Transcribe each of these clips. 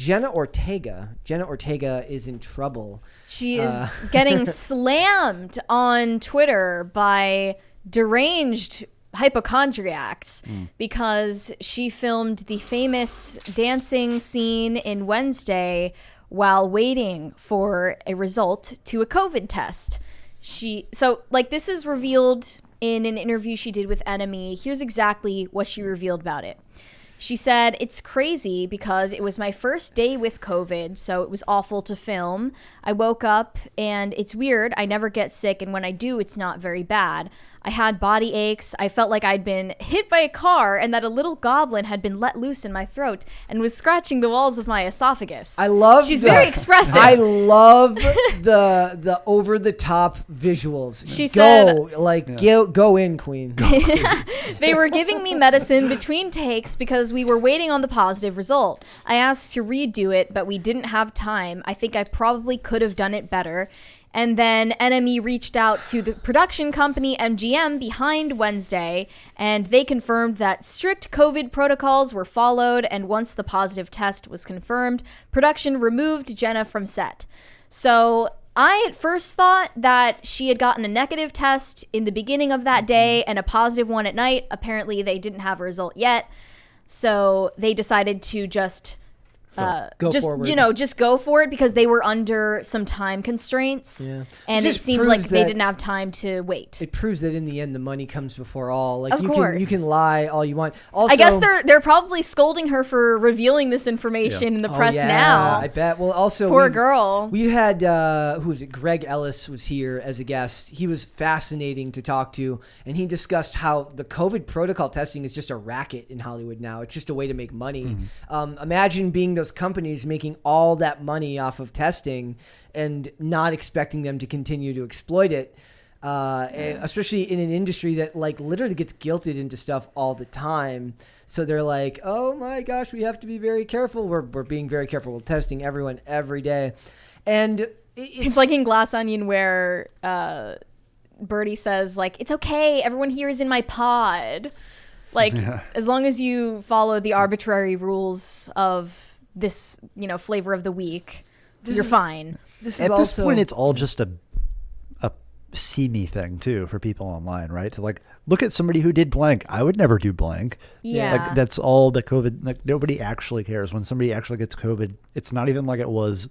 Jenna Ortega. Jenna Ortega is in trouble. She is getting slammed on Twitter by deranged hypochondriacs because she filmed the famous dancing scene in Wednesday while waiting for a result to a COVID test. This is revealed in an interview she did with Enemy. Here's exactly what she revealed about it. She said, "It's crazy because it was my first day with COVID, so it was awful to film. I woke up and it's weird. I never get sick, and when I do, it's not very bad. I had body aches. I felt like I'd been hit by a car and that a little goblin had been let loose in my throat and was scratching the walls of my esophagus." She's very expressive. I love the over the top visuals. She said, go in, queen. "They were giving me medicine between takes because we were waiting on the positive result. I asked to redo it, but we didn't have time. I think I probably could have done it better." And then Enemy reached out to the production company MGM behind Wednesday, and they confirmed that strict COVID protocols were followed, and once the positive test was confirmed, production removed Jenna from set. So I at first thought that she had gotten a negative test in the beginning of that day and a positive one at night. Apparently they didn't have a result yet, so they decided to just go for it because they were under some time constraints. Yeah. And it seemed like they didn't have time to wait. It proves that in the end, the money comes before all. Like, you can lie all you want. Also, I guess they're probably scolding her for revealing this information in the press now. I bet. Well, also, poor girl. We had, who was it? Greg Ellis was here as a guest. He was fascinating to talk to, and he discussed how the COVID protocol testing is just a racket in Hollywood now. It's just a way to make money. Imagine being those companies making all that money off of testing and not expecting them to continue to exploit it, especially in an industry that like literally gets guilted into stuff all the time. So they're like, oh my gosh, we have to be very careful. We're being very careful. We're testing everyone every day. And it's like in Glass Onion where Birdie says, like, it's okay, everyone here is in my pod. Like, as long as you follow the arbitrary rules of this, flavor of the week, you're fine. At this point, it's all just a see me thing too for people online, right? To like look at somebody who did blank. I would never do blank. Yeah, like that's all the COVID. Like nobody actually cares when somebody actually gets COVID. It's not even like it was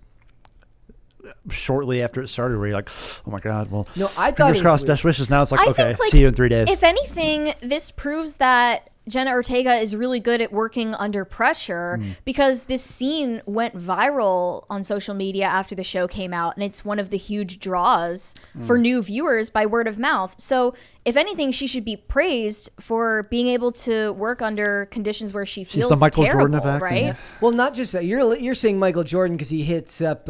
shortly after it started where you're like, oh my god, well, no, I thought fingers crossed, best wishes. Now it's like, okay, see you in 3 days. If anything, this proves that Jenna Ortega is really good at working under pressure because this scene went viral on social media after the show came out, and it's one of the huge draws for new viewers by word of mouth. So if anything, she should be praised for being able to work under conditions where she feels the Michael terrible, Jordan of acting, right? yeah. Well, not just that. You're saying Michael Jordan because he hits up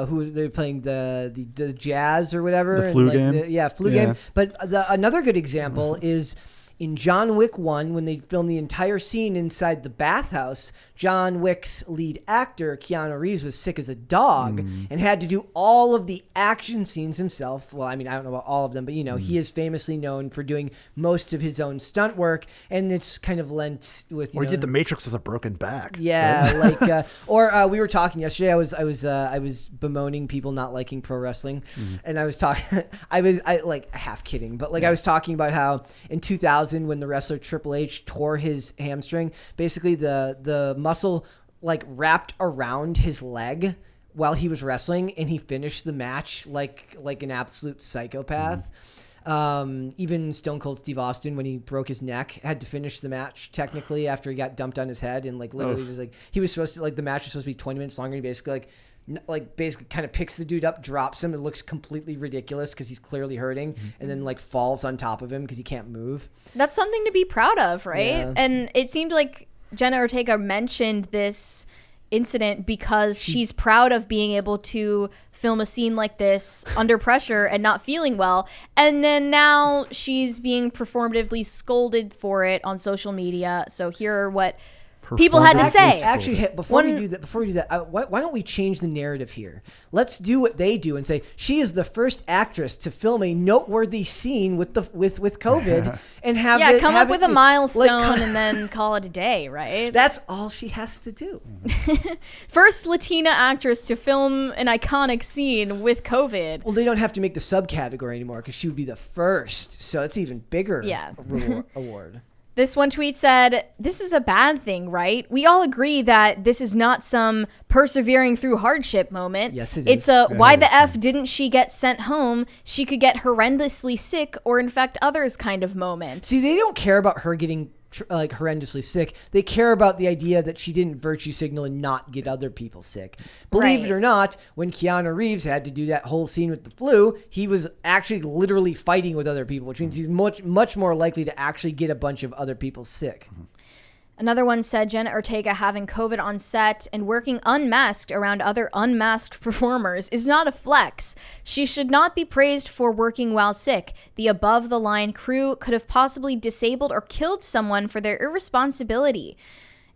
who they're playing the Jazz or whatever. The flu game. Flu game. But another good example is in John Wick 1, when they filmed the entire scene inside the bathhouse, John Wick's lead actor, Keanu Reeves, was sick as a dog and had to do all of the action scenes himself. Well, I mean, I don't know about all of them, but, he is famously known for doing most of his own stunt work, and it's kind of lent with, Or he did The Matrix with a broken back. Yeah, right? We were talking yesterday. I was bemoaning people not liking pro wrestling, and I was talking. I like half kidding, but I was talking about how in 2000 when the wrestler Triple H tore his hamstring, basically the muscle wrapped around his leg while he was wrestling, and he finished the match like an absolute psychopath. Even Stone Cold Steve Austin, when he broke his neck, had to finish the match technically after he got dumped on his head, and literally just he was supposed to the match was supposed to be 20 minutes longer. And he basically kind of picks the dude up, drops him. It looks completely ridiculous because he's clearly hurting, and then falls on top of him because he can't move. That's something to be proud of, right? Yeah. And it seemed like Jenna Ortega mentioned this incident because she's proud of being able to film a scene like this under pressure and not feeling well. And then now she's being performatively scolded for it on social media. So here are what people had to say. Actually, before we do that, why don't we change the narrative here? Let's do what they do and say she is the first actress to film a noteworthy scene with COVID and have come up with a milestone and then call it a day, right? That's all she has to do. First Latina actress to film an iconic scene with COVID. Well, they don't have to make the subcategory anymore because she would be the first, so it's even bigger award. This one tweet said, "This is a bad thing, right? We all agree that this is not some persevering through hardship moment. Yes, it It's is. why the F didn't she get sent home? She could get horrendously sick or infect others kind of moment." See, they don't care about her getting horrendously sick. They care about the idea that she didn't virtue signal and not get other people sick. Believe it or not, when Keanu Reeves had to do that whole scene with the flu, he was actually literally fighting with other people, which means he's much more likely to actually get a bunch of other people sick. Another one said Jenna Ortega having COVID on set and working unmasked around other unmasked performers is not a flex. She should not be praised for working while sick. The above-the-line crew could have possibly disabled or killed someone for their irresponsibility.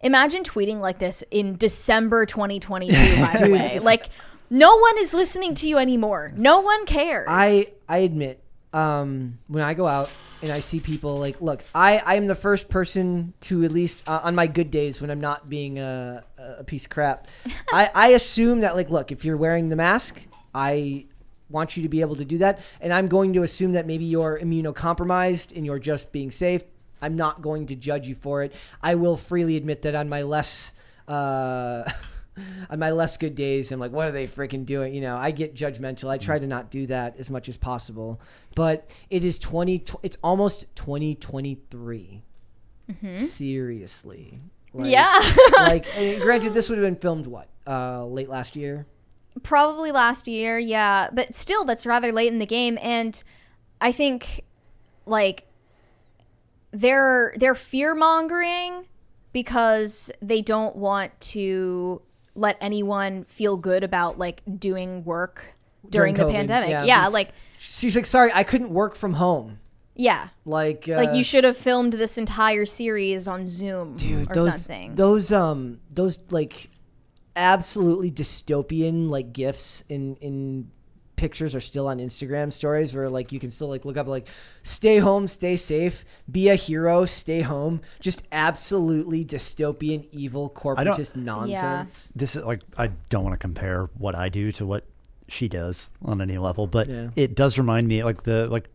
Imagine tweeting like this in December 2022, by the way. Like, no one is listening to you anymore. No one cares. I admit, when I go out and I see people look, I am the first person to, at least on my good days when I'm not being a piece of crap, I assume that look, if you're wearing the mask, I want you to be able to do that. And I'm going to assume that maybe you're immunocompromised and you're just being safe. I'm not going to judge you for it. I will freely admit that on my less good days, I'm like, what are they freaking doing? I get judgmental. I try to not do that as much as possible. But it's almost 2023. Mm-hmm. Seriously. Granted, this would have been filmed late last year? Probably last year, yeah. But still, that's rather late in the game. And I think, they're fear-mongering because they don't want to let anyone feel good about doing work during the COVID, pandemic. Yeah, she's like, sorry, I couldn't work from home. Yeah. You should have filmed this entire series on Zoom something. Those absolutely dystopian GIFs in pictures are still on Instagram stories where you can still look up stay home, stay safe, be a hero, stay home. Just absolutely dystopian, evil, corporatist nonsense. Yeah. This is I don't want to compare what I do to what she does on any level, but it does remind me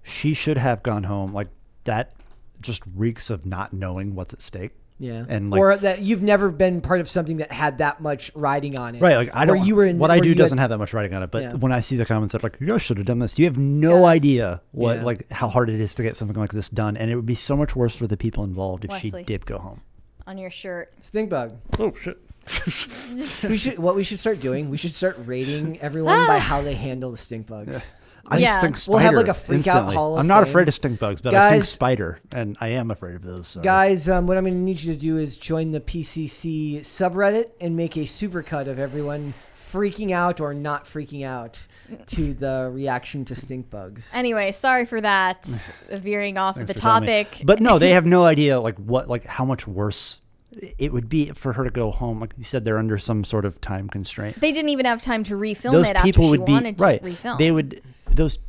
she should have gone home. That just reeks of not knowing what's at stake. Yeah, and or that you've never been part of something that had that much riding on it. Right, I don't. What I do doesn't have that much riding on it. But when I see the comments that you guys should have done this, you have no idea what how hard it is to get something like this done, and it would be so much worse for the people involved if she did go home. On your shirt, stink bug. Oh shit. What we should start doing? We should start rating everyone by how they handle the stink bugs. Yeah. I just think spider. We'll have a freak out hall of I'm not fame. afraid of stink bugs, but I think spider, and I am afraid of those. So. Guys, what I'm going to need you to do is join the PCC subreddit and make a supercut of everyone freaking out or not freaking out to the reaction to stink bugs. Anyway, sorry for that, veering off of the topic. But no, they have no idea how much worse it would be for her to go home. Like you said, they're under some sort of time constraint. They didn't even have time to refilm it after she wanted to refilm. They would. Those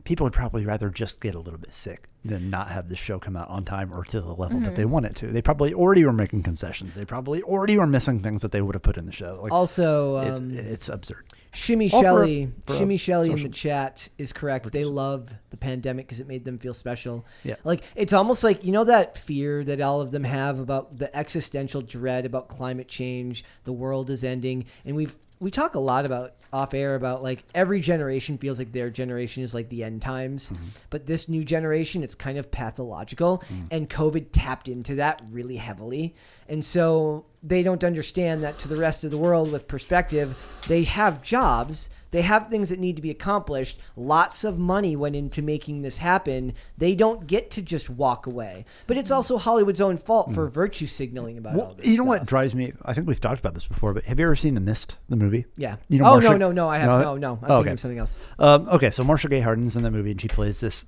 people would probably rather just get a little bit sick than not have the show come out on time or to the level that they want it to. They probably already were making concessions. They probably already were missing things that they would have put in the show. Also, it's absurd. Shimmy Shelley in the chat is correct. They love the pandemic because it made them feel special. Yeah. It's almost that fear that all of them have about the existential dread about climate change, the world is ending, and we talk a lot about off air about every generation feels like their generation is the end times, but this new generation, it's kind of pathological, and COVID tapped into that really heavily. And so they don't understand that to the rest of the world with perspective, they have jobs, they have things that need to be accomplished. Lots of money went into making this happen. They don't get to just walk away. But it's also Hollywood's own fault for virtue signaling about all this You know stuff. what drives me? I think we've talked about this before, but have you ever seen The Mist, the movie? Yeah. No, I have no. I'm thinking of something else. Okay, so Marcia Gay Harden's in that movie, and she plays this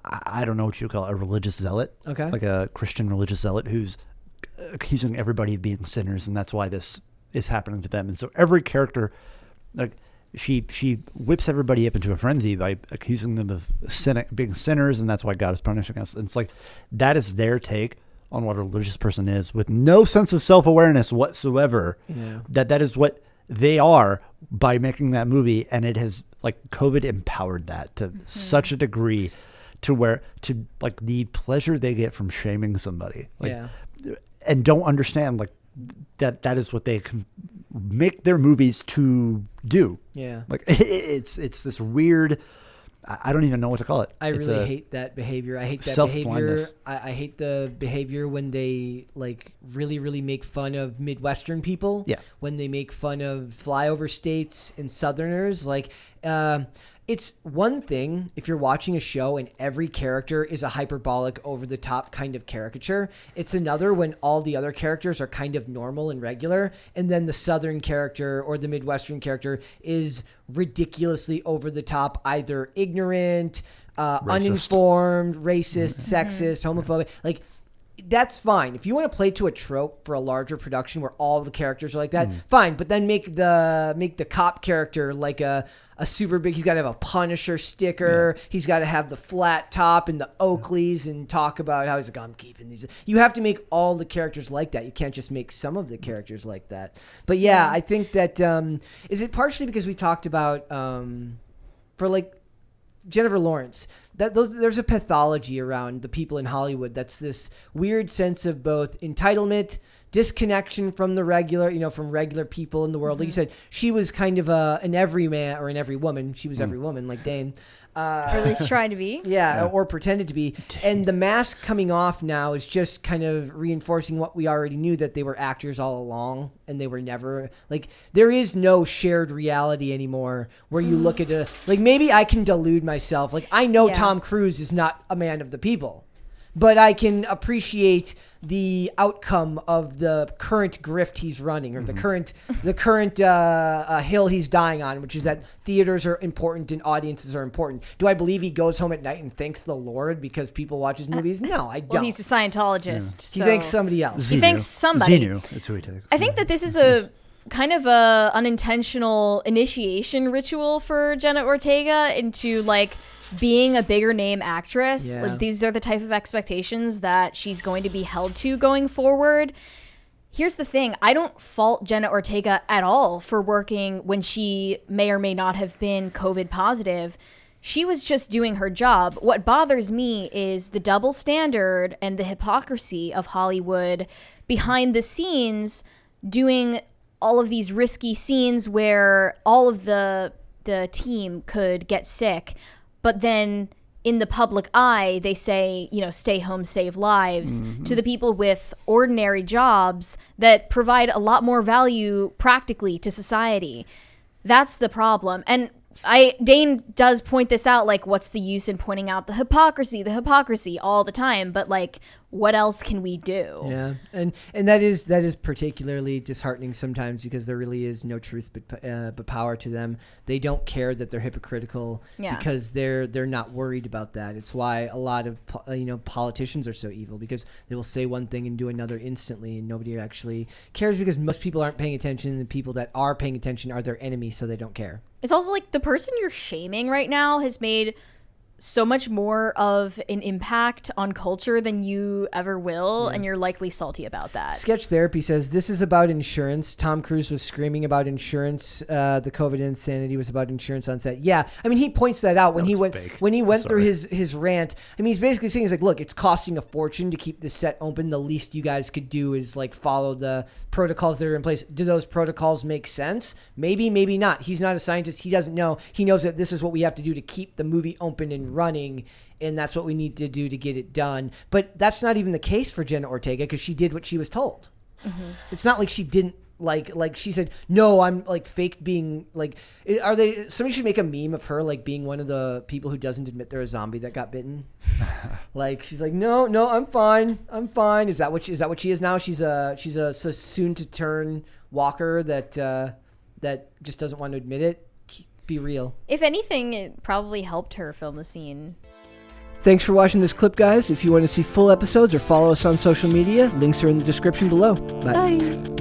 I don't know what you call it, a religious zealot. Okay. Like a Christian religious zealot who's accusing everybody of being sinners, and that's why this is happening to them. And so every character, like she whips everybody up into a frenzy by accusing them of being sinners, and that's why God is punishing us. And it's like that is their take on what a religious person is, with no sense of self-awareness whatsoever. Yeah. That is what they are by making that movie, and it has, like, COVID empowered that to such a degree to where, to like the pleasure they get from shaming somebody, like, and don't understand like that is what they can make their movies to do. Yeah. Like it's this weird, I don't even know what to call it. I really hate that behavior. I hate that behavior. I hate the behavior when they like really make fun of Midwestern people. Yeah. When they make fun of flyover states and Southerners. Like, it's one thing if you're watching a show and every character is a hyperbolic, over the top kind of caricature. It's another when all the other characters are kind of normal and regular, and then the Southern character or the Midwestern character is ridiculously over the top, either ignorant, uninformed, racist, sexist, homophobic. Like, that's fine. If you want to play to a trope for a larger production where all the characters are like that, fine. But then make the cop character like a super big. He's got to have a Punisher sticker. Yeah. He's got to have the flat top and the Oakleys, and talk about how he's like, I'm keeping these. You have to make all the characters like that. You can't just make some of the characters like that. But yeah, I think that is it partially because we talked about for like Jennifer Lawrence, there's a pathology around the people in Hollywood. That's this weird sense of both entitlement, disconnection from the regular, from regular people in the world. Like you said, she was kind of an everyman or an every woman. She was every woman, like Dane. Or at least tried to be. Yeah, or pretended to be. And the mask coming off now is just kind of reinforcing what we already knew, that they were actors all along, and they were never, like, there is no shared reality anymore where you look at like, maybe I can delude myself. Like, I know Tom Cruise is not a man of the people, but I can appreciate the outcome of the current grift he's running, or the current hill he's dying on, which is that theaters are important and audiences are important. Do I believe he goes home at night and thanks the Lord because people watch his movies? No, I don't. Well, he's a Scientologist. So. He thanks somebody else. He thanks somebody. Xenu, that's who he takes. I think that this is a kind of a unintentional initiation ritual for Jenna Ortega into like being a bigger name actress. Yeah. Like, these are the type of expectations that she's going to be held to going forward. Here's the thing. I don't fault Jenna Ortega at all for working when she may or may not have been COVID positive. She was just doing her job. What bothers me is the double standard and the hypocrisy of Hollywood behind the scenes, doing all of these risky scenes where all of the team could get sick. But then in the public eye, they say, stay home, save lives, to the people with ordinary jobs that provide a lot more value practically to society. That's the problem. And Dane does point this out, like, what's the use in pointing out the hypocrisy all the time? But like, what else can we do? Yeah, and that is particularly disheartening sometimes, because there really is no truth but power to them. They don't care that they're hypocritical because they're not worried about that. It's why a lot of politicians are so evil, because they will say one thing and do another instantly, and nobody actually cares, because most people aren't paying attention, and the people that are paying attention are their enemies, so they don't care. It's also like the person you're shaming right now has made so much more of an impact on culture than you ever will, and you're likely salty about that. Sketch Therapy says, this is about insurance. Tom Cruise was screaming about insurance. The COVID insanity was about insurance on set. Yeah, I mean, he points that out when he went through his rant. I mean, he's basically saying, he's like, look, it's costing a fortune to keep the set open. The least you guys could do is like follow the protocols that are in place. Do those protocols make sense? Maybe, maybe not. He's not a scientist. He doesn't know. He knows that this is what we have to do to keep the movie open and running, and that's what we need to do to get it done. But that's not even the case for Jenna Ortega, because she did what she was told. It's not like she didn't like she said, no, I'm like fake being like, somebody should make a meme of her like being one of the people who doesn't admit they're a zombie that got bitten. Like, she's like, no, I'm fine. Is that what she is now? She's a soon to turn walker that just doesn't want to admit it. Be real. If anything, it probably helped her film the scene. Thanks for watching this clip, guys. If you want to see full episodes or follow us on social media, links are in the description below. Bye. Bye.